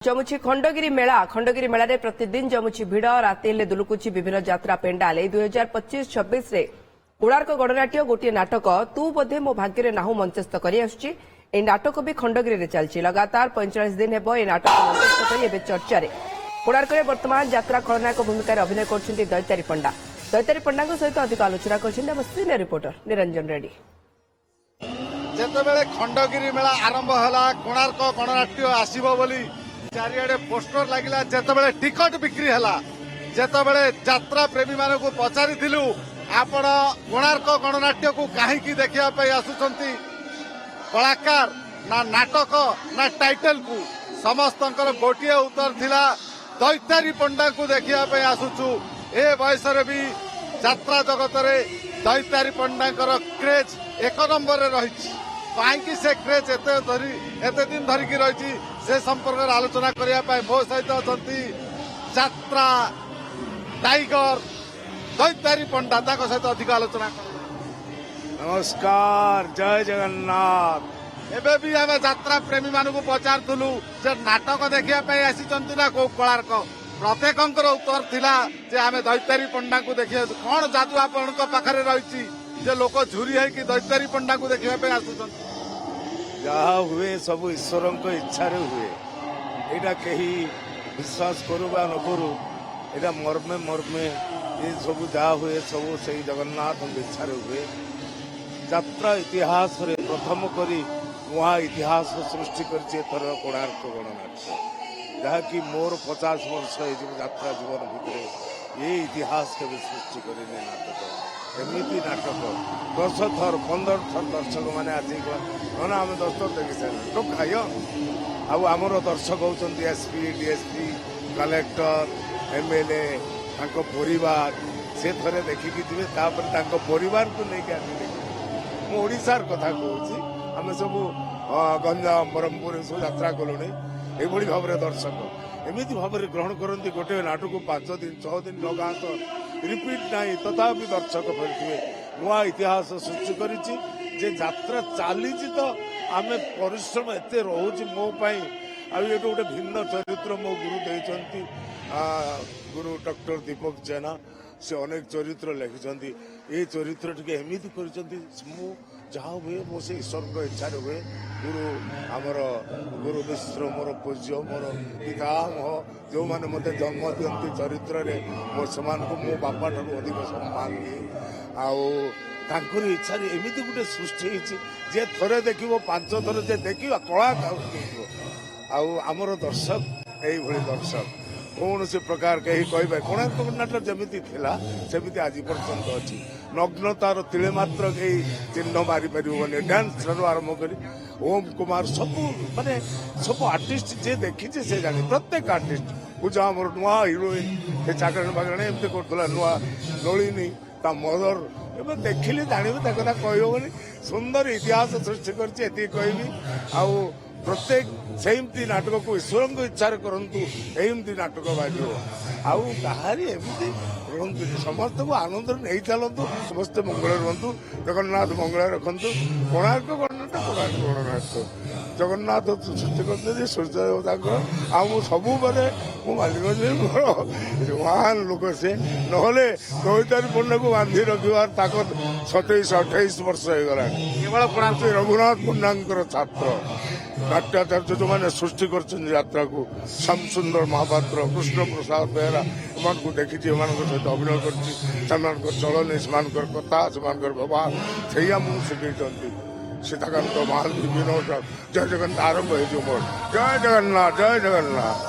जमुची खंडगिरी मेला रे प्रतिदिन जमुची भिड़ राति दुलुकुची विभिन्न यात्रा पेंडाल 2025-26 रे कोणार्क गणनाट्य गोटे नाटक तू बोधे मो भाग्य नाहू मंचस्थ करी आसुची। ए नाटक भी खंडगिरी रे चलची। लगातार 45 दिन हेबो ए नाटक मंचस्थ करी एबे चर्चा रे। कोणार्क रे वर्तमान यात्रा खलनायक भूमिका रे अभिनय करछन्ती दैतारी पंडा। दैतारी पंडा सहित अधिक आलोचना करछन्ती हम सीनियर रिपोर्टर निरंजन रेड्डी। जेतेबेले खंडगिरी मेला आरंभ होला कोणार्क गणनाट्य आसीबो बोली चारिआडे पोस्टर लागिला। जेतेबेले टिकट बिक्री होला जेतेबेले यात्रा प्रेमी मानकु पचारिथिलु आपण कोणार्क गणनाट्य को काहेकि देखिया पई आसुचंती कलाकार ना नाटक ना टाइटल को समस्तंकर गोटिए उत्तर थिला दैतारी पंडा को देखिया पई आसुचु। ए बयस रे भी यात्रा जगत रे दैतारी पंडांकर क्रेज एक नंबर रे रहिछि। काहेकि से क्रेज एते दिन धरिकी रही से संपर्क आलोचना करने मो सहित अच्छा यात्रा टाइगर दैतारी पंडा सहित अधिक आलोचना। नमस्कार, जय जगन्नाथ। एबे भी आम यात्रा प्रेमी मानक पचारूलु जे नाटक देखापी आसी ना कौ कलार्क प्रत्येक उत्तर थिला जे आम दैतारी पंडा को देखिए कौन जादू आपण पाखे रही जे लोक झुरी है कि दैतारी पंडा को देखा आसुचंती। जहा हुए सब ईश्वर इच्छा हुए। यहाँ कहीं विश्वास करू बा न करू यहाँ मर्मे मर्मे ये सब जहा हुए सब से जगन्नाथ इच्छा हुए। यात्रा इतिहास रे प्रथम करी वहाँ इतिहास सृष्टि कर कोणार्क गणनाट्य जहाँकि मोर 50 वर्ष यात्रा जीवन भितर ये इतिहास के सृष्टि करे नाटक एमती नाटक 10 थर 15 थर दर्शक मैंने आसिक आम 10 थर देखी सारे तो खाई आमर दर्शक होती एसपी डीएसपी कलेक्टर एमएलए परिवार से थे देखिकी थे परिवार को लेकिन आसी देख ओडार कथा कहूँ आम सब गंजाम ब्रह्मपुर सब यात्रा कलु यही भाव में दर्शक एमती भाव में ग्रहण करती गोटे नाटक 5 दिन 6 दिन लगा तो रिपीट नहीं तथापि दर्शक फेरथे नुआ इतिहास सृष्टि करिछि जे यात्रा चली तो आम परिश्रम एते रोच मोपाई आउ गोटे भिन्न चरित्र मो गुरु देइछंती गुरु डॉक्टर दीपक जेना से अनेक चरित्र लिखिं ये चरित्र टी एमती कर जहाँ हुए मो से ईश्वर इच्छा हुए। गुरु आमर गुरु मिश्र मोर पूज्य मोर पितामह जो मैंने मत जन्म दिखती चरित्र रे मो मो बापा ठार अधिक सम्मान दिए आर इच्छा एमती गोटे सृष्टि जे थरे देख 5 थर जे देख कला आमर दर्शक यही दर्शक कौन से प्रकार कहीं कहे कोणार्क नाटक जमी थिला सेमती आज पर्यंत अच्छी नग्नतार तिले मात्र कहीं चिन्ह मारी पारे डांस ठार आरंभ कर ओम कुमार सब माने सब आर्टिस्ट जे देखी से जाने प्रत्येक आर्टिस्ट पूजा आमर नुआ हिरोइन से चाकरण बागरण एमती कर नुआ नलिनी ता मदर एवं देखिले जानवे कथा कहबनी सुंदर इतिहास सृष्टि कर प्रत्येक सेमती नाटक को ईश्वर इच्छा करतु एमती नाटक बाजो आहारी एमती रुहतु समस्त को आनंद नहीं चलतु समस्ते मंगल रुहतु जगन्नाथ मंगल रखु कोणार्क गणनाट्य जगन्नाथ सृष्टि करते सूर्य देवता सबू बेले मो मालिक महान लोक से ना दैतारी पंडा को बांधि रखार ताकत 27-28 वर्ष हो गला केवल रघुनाथ पंडा छात्र नाट्याचार्य जो मैंने सृष्टि कर यात्रा को श्याम सुंदर महापात्र कृष्ण प्रसाद बेहरा एम देखी सहित अभिनय कर चलन से कथा से व्यवहार से शिखी सीताकांत महांती विनोद जय जगन्नाथ आरंभ हो मोर जय जगन्नाथ जय जगन्नाथ।